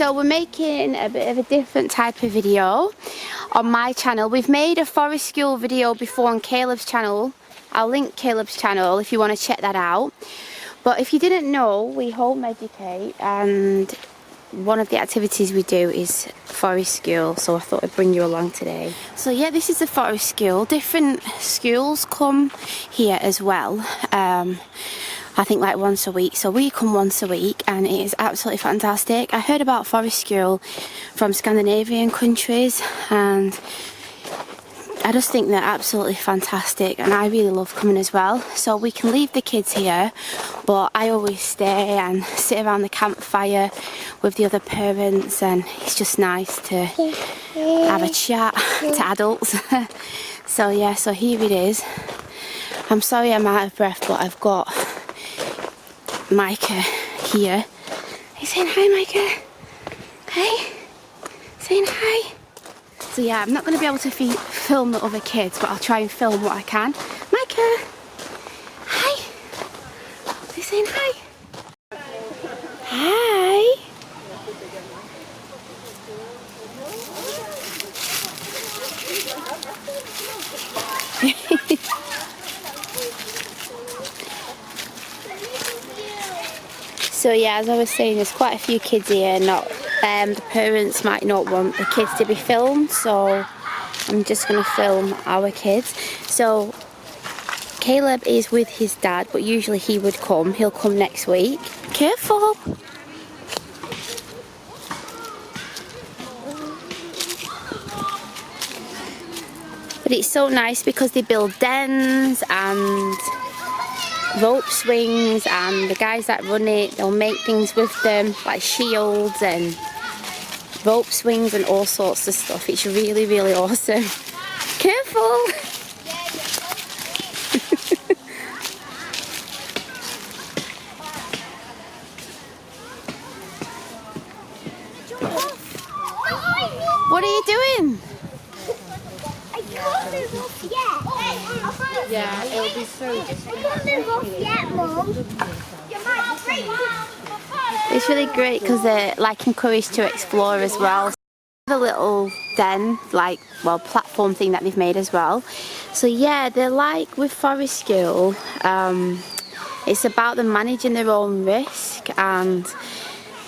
So we're making a bit of a different type of video on my channel. We've made a forest school video before on Caleb's channel. I'll link Caleb's channel if you want to check that out. But if you didn't know, we home educate, and one of the activities we do is forest school, so I thought I'd bring you along today. So yeah, this is the forest school. Different schools come here as well. I think like once a week, so we come once a week and it is absolutely fantastic. I heard about forest school from Scandinavian countries and I just think they're absolutely fantastic, and I really love coming as well. So we can leave the kids here, but I always stay and sit around the campfire with the other parents, and it's just nice to have a chat to adults. So yeah, so here it is. I'm sorry I'm out of breath, but I've got Micah here. He's saying hi, Micah. Hey, saying hi. So yeah, I'm not going to be able to film the other kids, but I'll try and film what I can. Micah! Hi! They're saying hi. Hi! So yeah, as I was saying, there's quite a few kids here. The parents might not want the kids to be filmed, so I'm just going to film our kids. So Caleb is with his dad, but usually he would come. He'll come next week. Careful! But it's so nice because they build dens and rope swings, and the guys that run it, they'll make things with them like shields and rope swings and all sorts of stuff. It's really, really awesome. Careful! What are you doing? I can't move off yet. Yeah, it'll be so. I can't move off yet, Mum. It's really great because they're like encouraged to explore as well. The little den, like, well, platform thing that they've made as well. So yeah, they're like with forest school. It's about them managing their own risk, and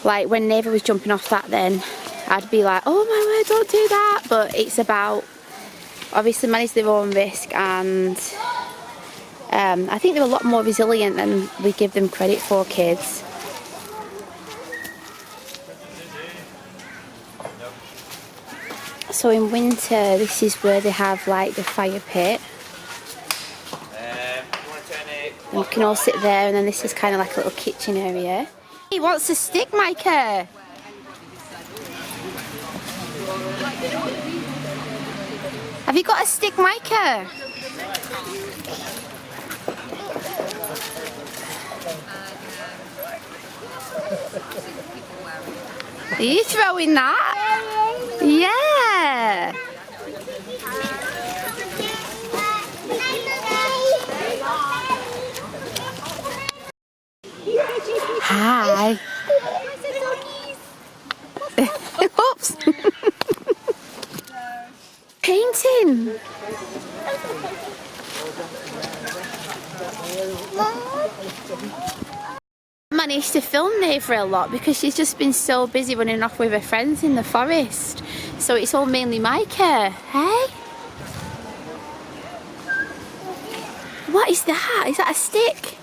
like when Neva was jumping off that, then I'd be like, oh my word, don't do that. But it's about obviously manage their own risk, and I think they're a lot more resilient than we give them credit for, kids. So in winter, this is where they have like the fire pit. And you can all sit there, and then this is kind of like a little kitchen area. He wants a stick, Micah. Have you got a stick, Micah? Are you throwing that? Yeah. Hi. Oops. Painting. I managed to film Neva a lot because she's just been so busy running off with her friends in the forest. So it's all mainly Micah. Hey? What is that? Is that a stick?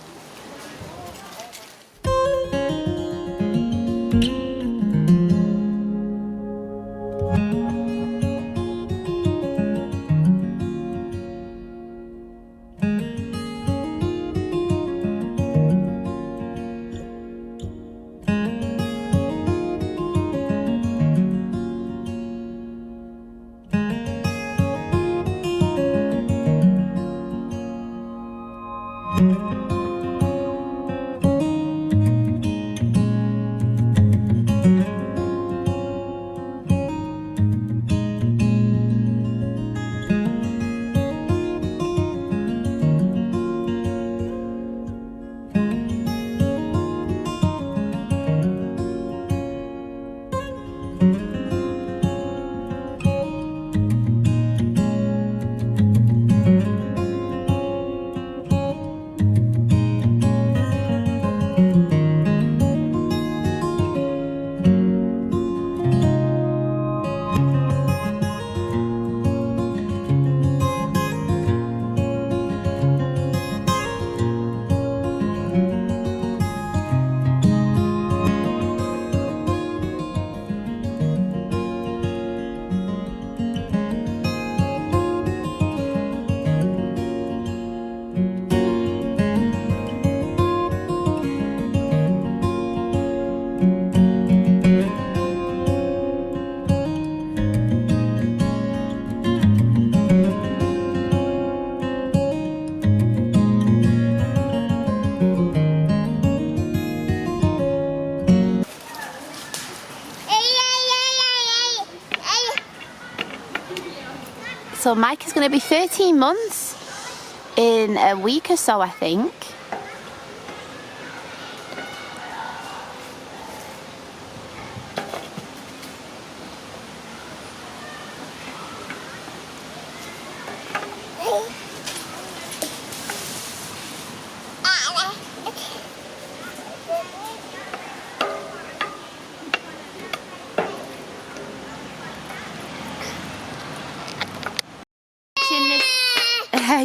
So Micah's going to be 13 months in a week or so, I think.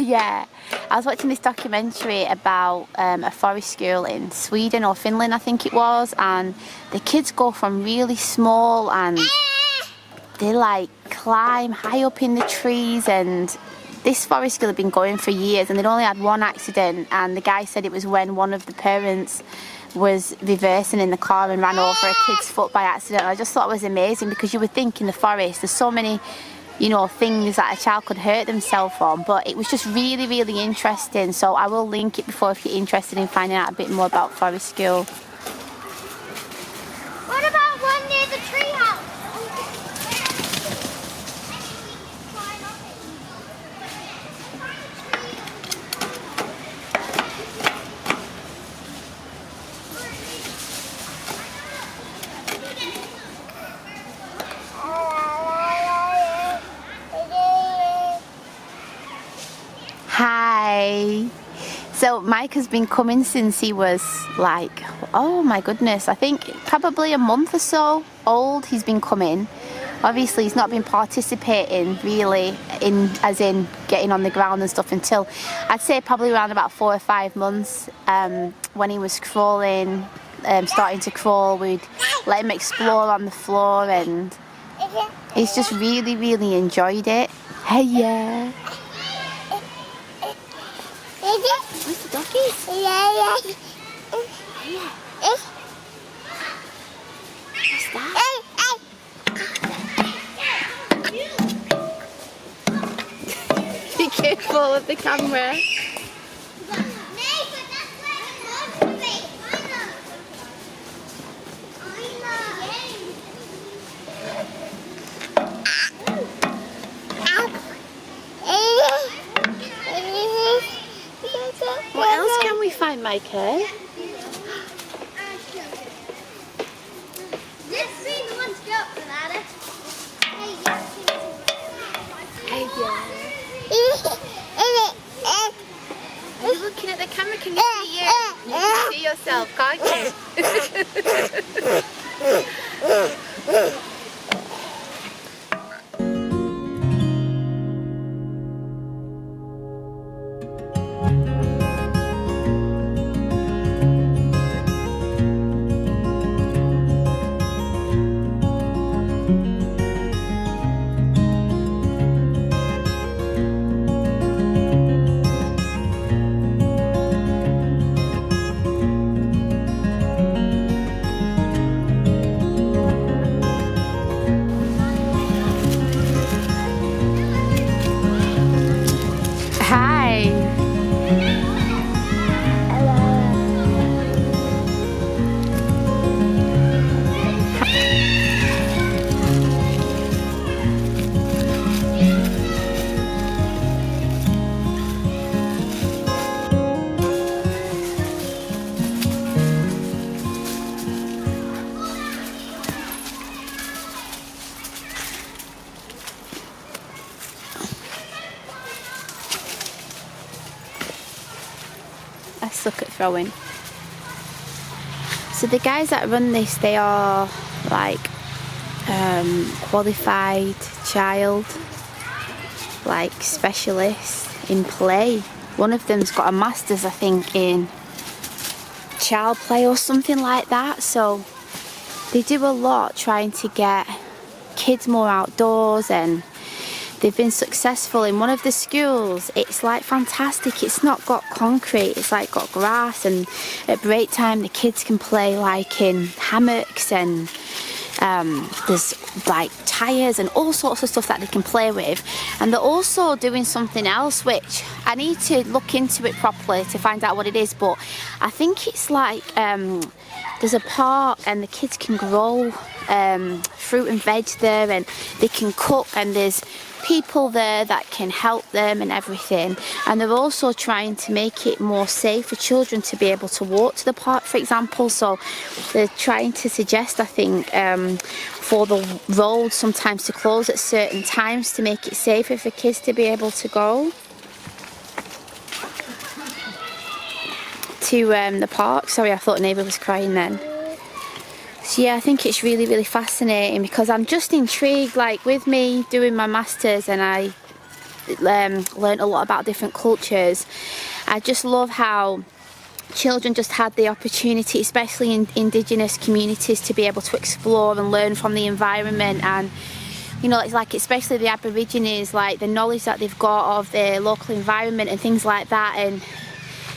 Yeah, I was watching this documentary about a forest school in Sweden or Finland, I think it was, and the kids go from really small and they like climb high up in the trees, and this forest school had been going for years and they'd only had one accident, and the guy said it was when one of the parents was reversing in the car and ran over a kid's foot by accident. I just thought it was amazing, because you would think in the forest there's so many, you know, things that a child could hurt themselves on, but it was just really, really interesting. So I will link it below if you're interested in finding out a bit more about forest school. What about one near the tree house? Hi. So Micah's been coming since he was like, oh my goodness, I think probably a month or so old he's been coming. Obviously he's not been participating really as in getting on the ground and stuff until I'd say probably around about 4 or 5 months, when he was crawling, starting to crawl. We'd let him explore on the floor and he's just really, really enjoyed it. Hey, yeah. Where's the doggies? Yeah. What's that? Be careful with the camera. What else can we find, Micah? Are you looking at the camera? Can you see you? You can see yourself, can't you? look at throwing. So the guys that run this, they are like qualified child like specialists in play. One of them's got a master's, I think, in child play or something like that. So they do a lot trying to get kids more outdoors, and they've been successful in one of the schools. It's like fantastic. It's not got concrete, it's like got grass, and at break time the kids can play like in hammocks, and there's like tires and all sorts of stuff that they can play with. And they're also doing something else which I need to look into it properly to find out what it is, but I think it's like there's a park and the kids can grow fruit and veg there, and they can cook, and there's people there that can help them and everything. And they're also trying to make it more safe for children to be able to walk to the park, for example. So they're trying to suggest, I think, for the roads sometimes to close at certain times to make it safer for kids to be able to go to the park. Sorry, I thought neighbour was crying then. So yeah, I think it's really, really fascinating, because I'm just intrigued, like with me doing my masters, and I learned a lot about different cultures. I just love how children just had the opportunity, especially in indigenous communities, to be able to explore and learn from the environment. And you know, it's like, especially the Aborigines, like the knowledge that they've got of their local environment and things like that. And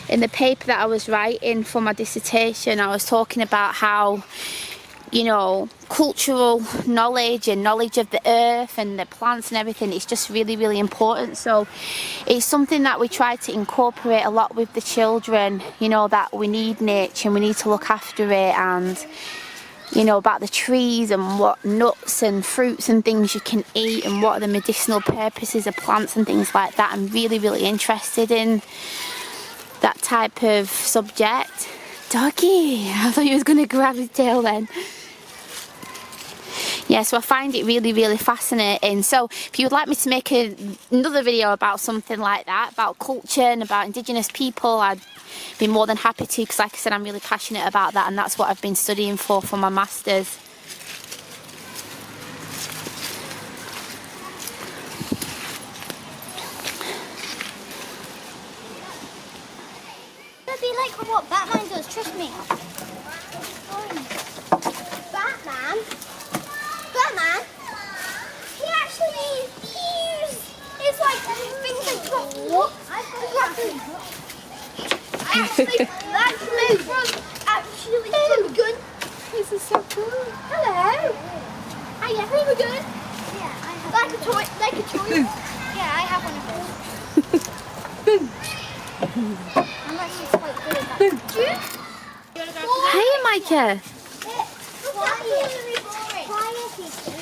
in the paper that I was writing for my dissertation, I was talking about how, you know, cultural knowledge and knowledge of the earth and the plants and everything is just really, really important. So it's something that we try to incorporate a lot with the children, you know, that we need nature and we need to look after it, and you know, about the trees and what nuts and fruits and things you can eat, and what are the medicinal purposes of plants and things like that. I'm really, really interested in that type of subject. Doggy, I thought you was going to grab his tail then. Yeah, so I find it really, really fascinating. So if you would like me to make another video about something like that, about culture and about indigenous people, I'd be more than happy to, because like I said, I'm really passionate about that, and that's what I've been studying for my masters. It'll be like what Batman does, trust me. Batman, he actually it's like things like what? I actually from a gun. This is so cool. Hello. Hiya, from a gun. Yeah, I have like a toy. Yeah, I have one of those. I'm actually quite good at that. Hiya, Micah.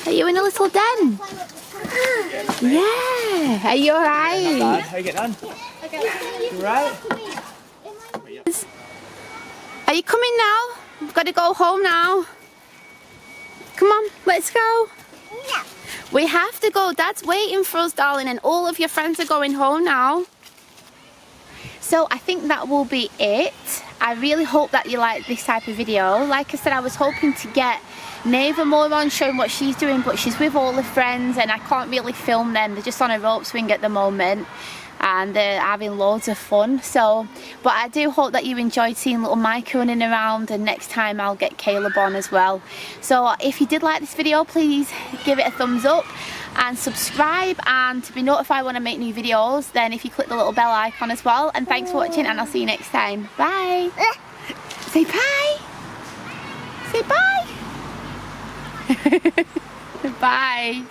Are you in a little den? Yeah. Are you alright? How you getting on? You right? Are you coming now? We've got to go home now. Come on, let's go. Yeah. We have to go. Dad's waiting for us, darling, and all of your friends are going home now. So I think that will be it. I really hope that you like this type of video. Like I said, I was hoping to get Neva more on, showing what she's doing, but she's with all her friends and I can't really film them. They're just on a rope swing at the moment and they're having loads of fun. So, but I do hope that you enjoyed seeing little Micah running around, and next time I'll get Caleb on as well. So if you did like this video, please give it a thumbs up and subscribe, and to be notified when I make new videos, then if you click the little bell icon as well. And thanks for watching, and I'll see you next time. Bye. Say bye. Say bye. Bye.